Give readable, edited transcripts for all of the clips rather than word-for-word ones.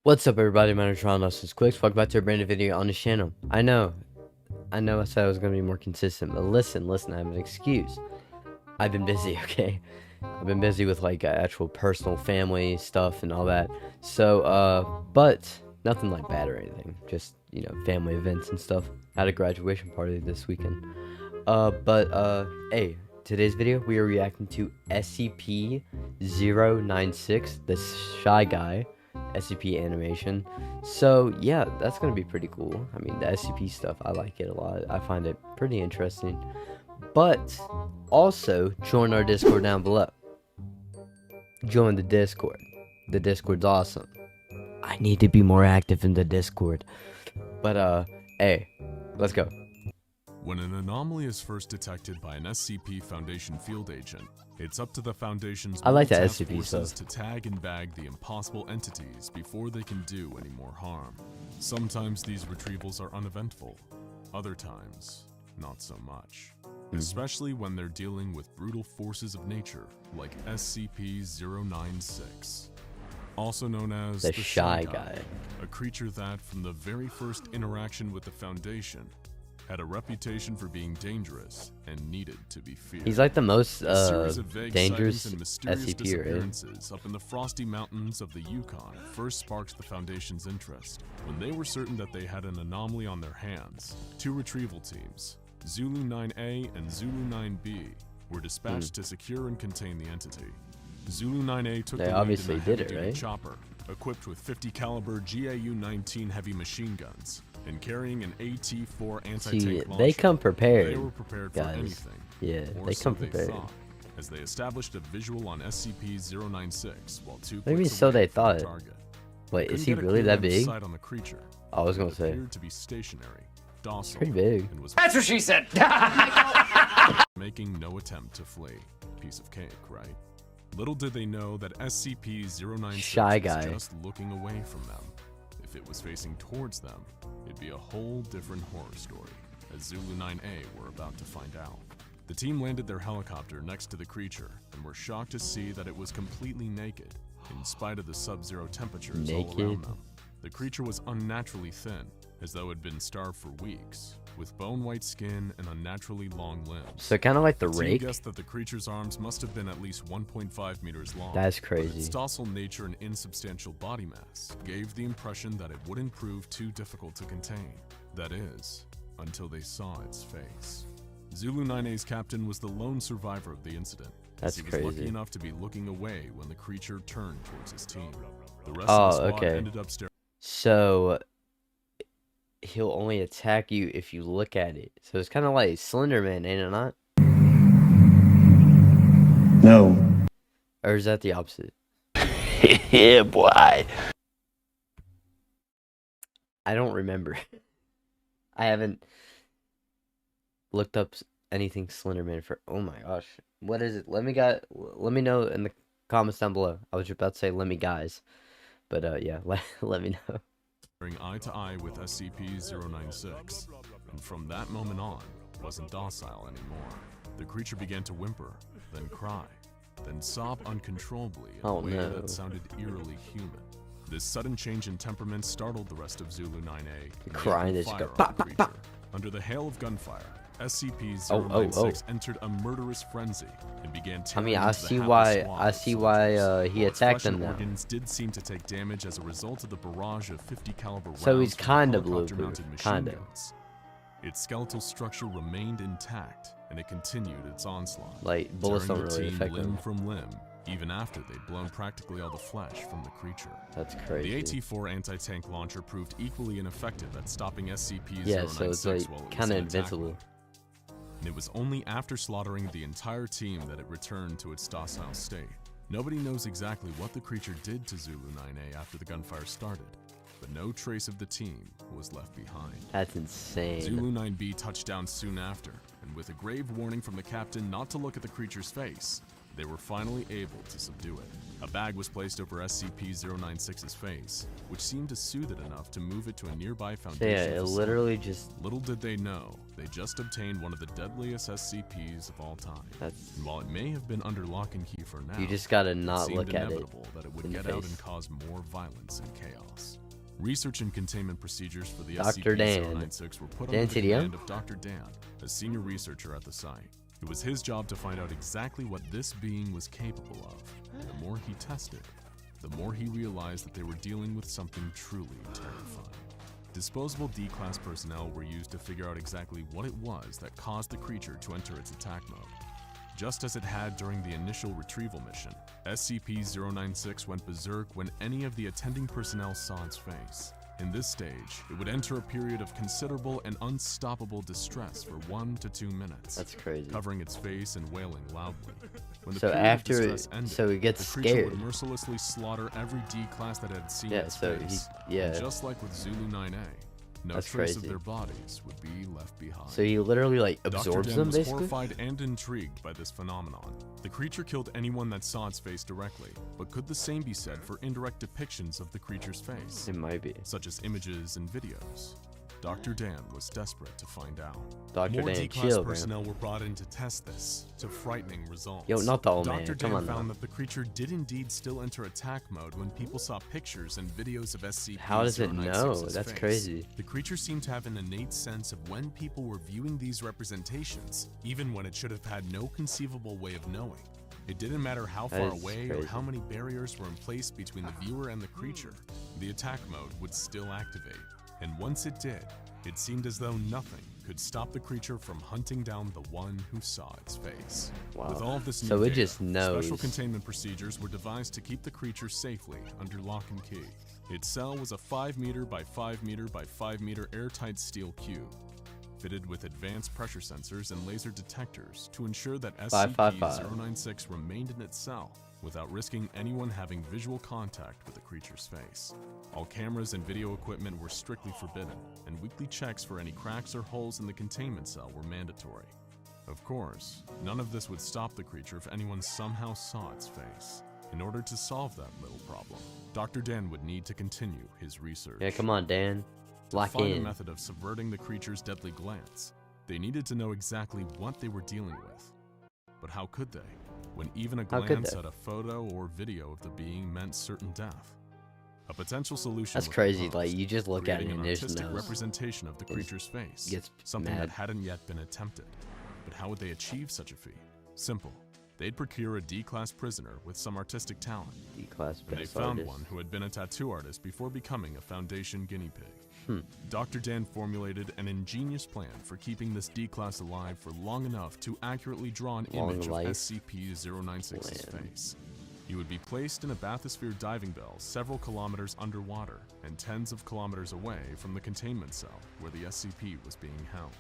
What's up, everybody? My name is Ryland. This is Quixs. Welcome back to a brand new video on the channel. I know I said I was going to be more consistent, but listen, I have an excuse. I've been busy, okay? I've been busy with, like, actual personal family stuff and all that. So, but nothing, like, bad or anything. Just, you know, family events and stuff. I had a graduation party this weekend. Hey, today's video, we are reacting to SCP-096, the Shy Guy SCP animation. So yeah, that's gonna be pretty cool. I mean, the SCP stuff, I like it a lot. I find it pretty interesting. But also join our Discord down below. Join the Discord. The Discord's awesome. I need to be more active in the Discord. But hey, let's go. When an anomaly is first detected by an SCP Foundation field agent, it's up to the Foundation's task forces to tag and bag the impossible entities before they can do any more harm. Sometimes these retrievals are uneventful, other times, not so much. Especially when they're dealing with brutal forces of nature like SCP-096. Also known as the Shy Guy. A creature that, from the very first interaction with the Foundation, had a reputation for being dangerous and needed to be feared. He's like the most dangerous and mysterious SCP, disappearances up in the frosty mountains of the Yukon first sparked the Foundation's interest. When they were certain that they had an anomaly on their hands, two retrieval teams, Zulu 9A and Zulu 9B, were dispatched to secure and contain the entity. Zulu 9A took the lead in a heavy-duty chopper, equipped with 50 caliber GAU-19 heavy machine guns, and carrying an AT-4 anti-tank launcher. They come prepared. They were prepared for anything. Yeah, they come prepared. As they established a visual on SCP-096 while two maybe so they thought. Target. Wait, is he really that big? On the creature, I was gonna say. Appeared to be stationary, docile, pretty big. And was That's what she said. making no attempt to flee. Piece of cake, right? Little did they know that SCP-096 Shy Guy was just looking away from them. If it was facing towards them, it'd be a whole different horror story, as Zulu 9A were about to find out. The team landed their helicopter next to the creature and were shocked to see that it was completely naked, in spite of the sub-zero temperatures all around them. The creature was unnaturally thin, as though it had been starved for weeks, with bone-white skin and unnaturally long limbs. So kind of like the Rake? Guessed that the creature's arms must have been at least 1.5 meters long. That's crazy. Its docile nature and insubstantial body mass gave the impression that it wouldn't prove too difficult to contain. That is, until they saw its face. Zulu 9A's captain was the lone survivor of the incident. That's he was crazy. Lucky enough to be looking away when the creature turned towards his team. The rest of the squad ended up staring. So he'll only attack you if you look at it. So it's kind of like Slender Man, ain't it not? No. Or is that the opposite? Yeah, boy. I don't remember. I haven't looked up anything Slender Man for. Oh my gosh, what is it? Let me know in the comments down below. I was about to say let me guys, but yeah, let me know. Eye to eye with SCP-096, and from that moment on, wasn't docile anymore. The creature began to whimper, then cry, then sob uncontrollably in a way that sounded eerily human. This sudden change in temperament startled the rest of Zulu 9A. Crying is go pop, pop, pop. Under the hail of gunfire, SCP-096 entered a murderous frenzy and began tearing I see why he attacked them now. Organs did seem to take damage as a result of the barrage of 50 caliber rounds. So he's kind of blue, kind of. Its skeletal structure remained intact, and it continued its onslaught. Like bullets don't really affect limb them from limb, even after they'd blown practically all the flesh from the creature. That's crazy. The AT-4 anti-tank launcher proved equally ineffective at stopping SCP-096 yeah, so it's like kind of invincible. And it was only after slaughtering the entire team that it returned to its docile state. Nobody knows exactly what the creature did to Zulu 9A after the gunfire started, but no trace of the team was left behind. That's insane. Zulu 9B touched down soon after, and with a grave warning from the captain not to look at the creature's face, they were finally able to subdue it. A bag was placed over SCP-096's face, which seemed to soothe it enough to move it to a nearby Foundation yeah, it literally just... Little did they know, they just obtained one of the deadliest SCPs of all time. And while it may have been under lock and key for now, you just gotta not it look at it. That it would get out and cause more violence and chaos. Research and containment procedures for the Dr. Dan. SCP-096 were put Dan under the TDM? command of Dr. Dan, a senior researcher at the site. It was his job to find out exactly what this being was capable of. The more he tested, the more he realized that they were dealing with something truly terrifying. Disposable D-Class personnel were used to figure out exactly what it was that caused the creature to enter its attack mode. Just as it had during the initial retrieval mission, SCP-096 went berserk when any of the attending personnel saw its face. In this stage, it would enter a period of considerable and unstoppable distress for 1 to 2 minutes. That's crazy. Covering its face and wailing loudly. When the So period of after distress ended, so he gets the creature scared. would mercilessly slaughter every D-Class that had seen Yeah, its so face. he, And just like with Zulu 9A, no That's trace of crazy. their bodies would be left behind. So he literally like Dr. absorbs Dan them was basically? horrified and intrigued by this phenomenon. The creature killed anyone that saw its face directly, but could the same be said for indirect depictions of the creature's face, It might be. such as images and videos? Dr. Dan was desperate to find out. Dr. More Dan, D-Class chill, man. personnel were brought in to test this, to frightening results. Yo, not the old Dr. man, Dan come on found now. that the creature did indeed still enter attack mode when people saw pictures and videos of SCP-096's How does it know? That's face. crazy. The creature seemed to have an innate sense of when people were viewing these representations, even when it should have had no conceivable way of knowing. It didn't matter how That far is away or crazy. how many barriers were in place between the viewer and the creature, the attack mode would still activate. And once it did, it seemed as though nothing could stop the creature from hunting down the one who saw its face. Wow. With all of this new So it data, just knows. special containment procedures were devised to keep the creature safely under lock and key. Its cell was a 5 meter by 5 meter by 5 meter airtight steel cube, fitted with advanced pressure sensors and laser detectors to ensure that 555. SCP-096 remained in its cell without risking anyone having visual contact with the creature's face. All cameras and video equipment were strictly forbidden, and weekly checks for any cracks or holes in the containment cell were mandatory. Of course, none of this would stop the creature if anyone somehow saw its face. In order to solve that little problem, Dr. Dan would need to continue his research. Yeah, come on, Dan. To Lock find a in. method of subverting the creature's deadly glance, they needed to know exactly what they were dealing with. But how could they, when even a How could glance they? at a photo or video of the being meant certain death? A potential solution That's was crazy. proposed, Like you just look at it creating and an there's artistic no. representation of the creature's face, gets something that mad. hadn't yet been attempted. But how would they achieve such a feat? Simple. They'd procure a D-Class prisoner with some artistic talent, D-Class and they best found artist. one who had been a tattoo artist before becoming a Foundation guinea pig. Dr. Dan formulated an ingenious plan for keeping this D-Class alive for long enough to accurately draw an Long image of life SCP-096's plan. face. He would be placed in a bathysphere diving bell several kilometers underwater and tens of kilometers away from the containment cell where the SCP was being held.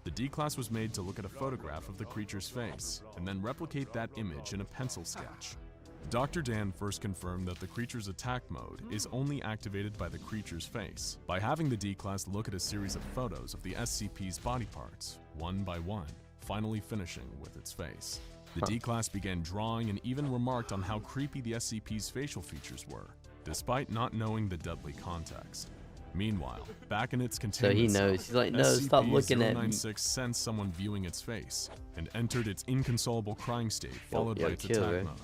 The D-Class was made to look at a photograph of the creature's face and then replicate that image in a pencil sketch. Dr. Dan first confirmed that the creature's attack mode is only activated by the creature's face, by having the D-Class look at a series of photos of the SCP's body parts, one by one, finally finishing with its face. The D-Class began drawing and even remarked on how creepy the SCP's facial features were, despite not knowing the deadly context. Meanwhile, back in its So containment he cell, knows. He's like, no, stop looking at me. SCP-096 sensed someone viewing its face and entered its inconsolable crying state, followed yo, by its chill, attack right? mode.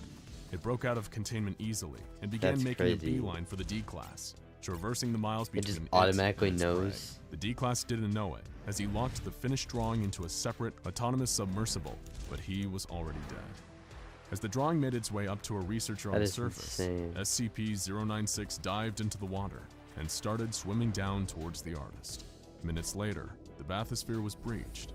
It broke out of containment easily and began That's making crazy. a beeline for the D-Class, traversing the miles It between just automatically and its prey. knows. The D-Class didn't know it, as he locked the finished drawing into a separate, autonomous submersible, but he was already dead. As the drawing made its way up to a researcher on That the is surface, insane. SCP-096 dived into the water and started swimming down towards the artist. Minutes later, the bathysphere was breached,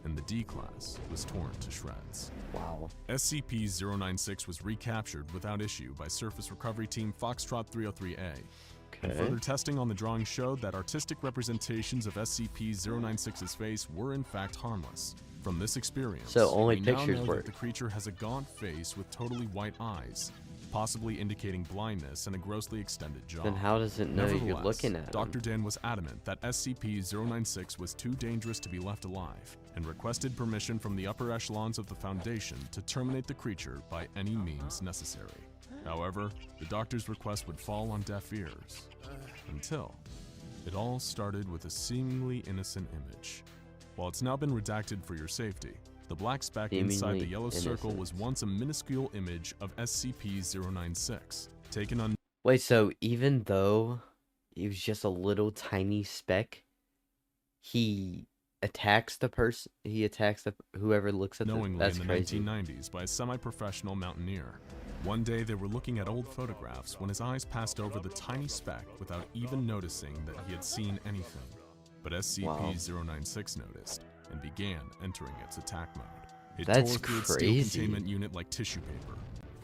and the D-Class was torn to shreds. Wow. SCP-096 was recaptured without issue by Surface Recovery Team Foxtrot 303A, and further Okay. testing on the drawing showed that artistic representations of SCP-096's face were in fact harmless. From this experience, So only we now pictures know work. that the creature has a gaunt face with totally white eyes, possibly indicating blindness and a grossly extended jaw. Then how does it know you're Nevertheless, looking at Dr. him? Dan was adamant that SCP-096 was too dangerous to be left alive, and requested permission from the upper echelons of the Foundation to terminate the creature by any means necessary. However, the doctor's request would fall on deaf ears, until it all started with a seemingly innocent image. While it's now been redacted for your safety, the black speck inside the Seemingly yellow circle innocent. was once a minuscule image of SCP-096, taken on Wait, so even though it was just a little tiny speck, he attacks the person. He attacks whoever looks at them. Knowingly That's in the crazy. 1990s by a semi-professional mountaineer. One day they were looking at old photographs when his eyes passed over the tiny speck without even noticing that he had seen anything. But SCP-096 noticed and began entering its attack mode. It That's tore through its steel crazy. containment unit like tissue paper,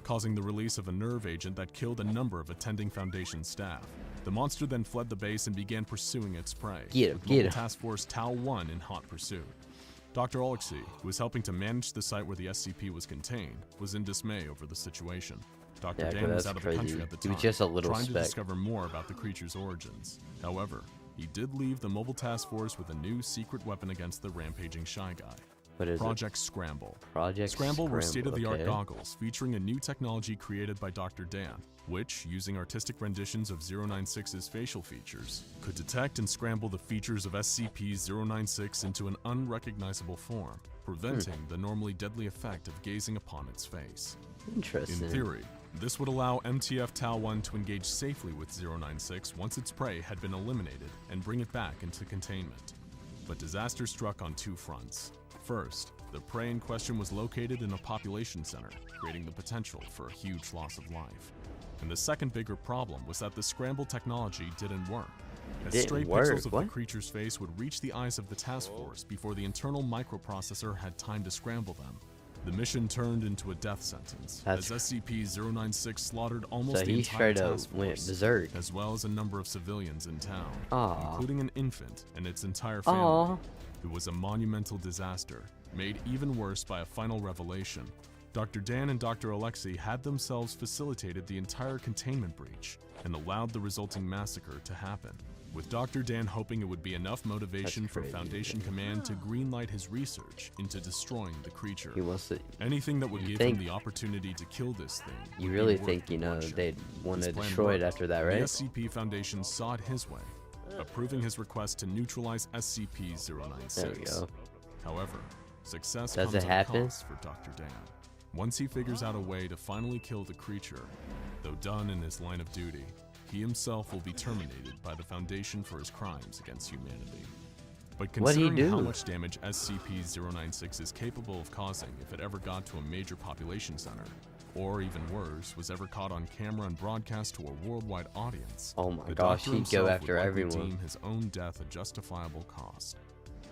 causing the release of a nerve agent that killed a number of attending Foundation staff. The monster then fled the base and began pursuing its prey, with Mobile Task Force Tau-1 in hot pursuit. Dr. Alexei, who was helping to manage the site where the SCP was contained, was in dismay over the situation. Dr. Dan was out of the country at the time, just a little trying speck. to discover more about the creature's origins. However, he did leave the Mobile Task Force with a new secret weapon against the rampaging Shy Guy. What is Project Scramble. Project Scramble were state-of-the-art okay. goggles featuring a new technology created by Dr. Dan, which, using artistic renditions of 096's facial features, could detect and scramble the features of SCP-096 into an unrecognizable form, preventing the normally deadly effect of gazing upon its face. Interesting. In theory, this would allow MTF Tau-1 to engage safely with 096 once its prey had been eliminated and bring it back into containment. But disaster struck on two fronts. First, the prey in question was located in a population center, creating the potential for a huge loss of life. And the second bigger problem was that the scramble technology didn't work, as stray pixels of the creature's face would reach the eyes of the task force before the internal microprocessor had time to scramble them. The mission turned into a death sentence, as SCP-096 slaughtered almost the entire task force, as well as a number of civilians in town, including an infant and its entire family. It was a monumental disaster, made even worse by a final revelation. Dr. Dan and Dr. Alexei had themselves facilitated the entire containment breach and allowed the resulting massacre to happen, with Dr. Dan hoping it would be enough motivation for Foundation Command to greenlight his research into destroying the creature. He wants to, anything that would give him the opportunity to kill this thing. You really think, you know, they'd want to destroy it after that, right? The SCP Foundation saw it his way, approving his request to neutralize SCP-096. There we go. However, success comes at a cost for Dr. Dan. Once he figures out a way to finally kill the creature, though done in his line of duty, he himself will be terminated by the Foundation for his crimes against humanity. But considering how much damage SCP-096 is capable of causing if it ever got to a major population center, or even worse, was ever caught on camera and broadcast to a worldwide audience, oh my gosh, he'd go after everyone. Deem his own death a justifiable cost.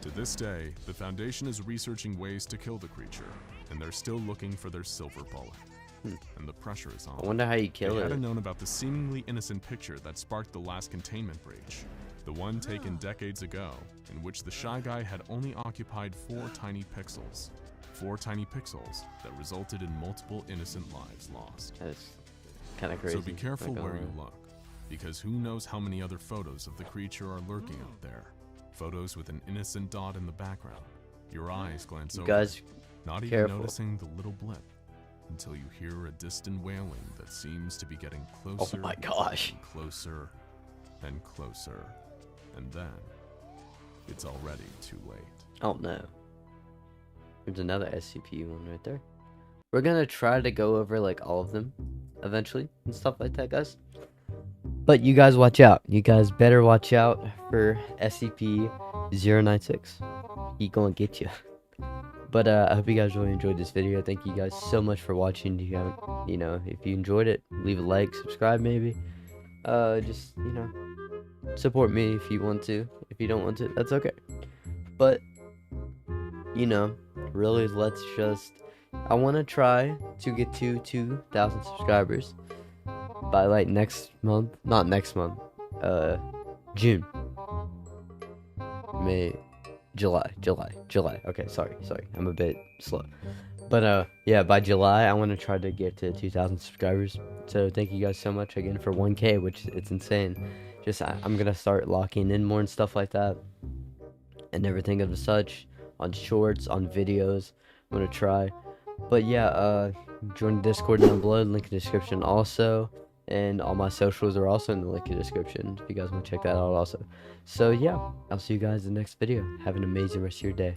To this day, the Foundation is researching ways to kill the creature, and they're still looking for their silver bullet. And the pressure is on. I wonder how you kill it. They hadn't known about the seemingly innocent picture that sparked the last containment breach, the one taken decades ago, in which the Shy Guy had only occupied 4 tiny pixels. 4 tiny pixels that resulted in multiple innocent lives lost. That's kind of crazy. So be careful where you look, because who knows how many other photos of the creature are lurking out there. Photos with an innocent dot in the background. Your eyes glance over, not even noticing the little blip, until you hear a distant wailing that seems to be getting closer and closer and closer. And then, it's already too late. Oh no. There's another SCP one right there. We're gonna try to go over like all of them eventually and stuff like that, guys. But you guys watch out. You guys better watch out for SCP-096. He gonna get you. But I hope you guys really enjoyed this video. Thank you guys so much for watching. If you haven't, you know, if you enjoyed it, leave a like, subscribe maybe. Just, you know, support me if you want to. If you don't want to, that's okay. But, you know, really, let's just, I want to try to get to 2,000 subscribers by like next month. Not next month. June. May. July. Okay, sorry. I'm a bit slow. But yeah, by July I want to try to get to 2,000 subscribers. So thank you guys so much again for 1K, which it's insane. Just I'm gonna start locking in more and stuff like that, and everything of such on shorts, on videos. I'm gonna try. But yeah, join the Discord down below. Link in the description also. And all my socials are also in the link in the description if you guys want to check that out also. So yeah, I'll see you guys in the next video. Have an amazing rest of your day.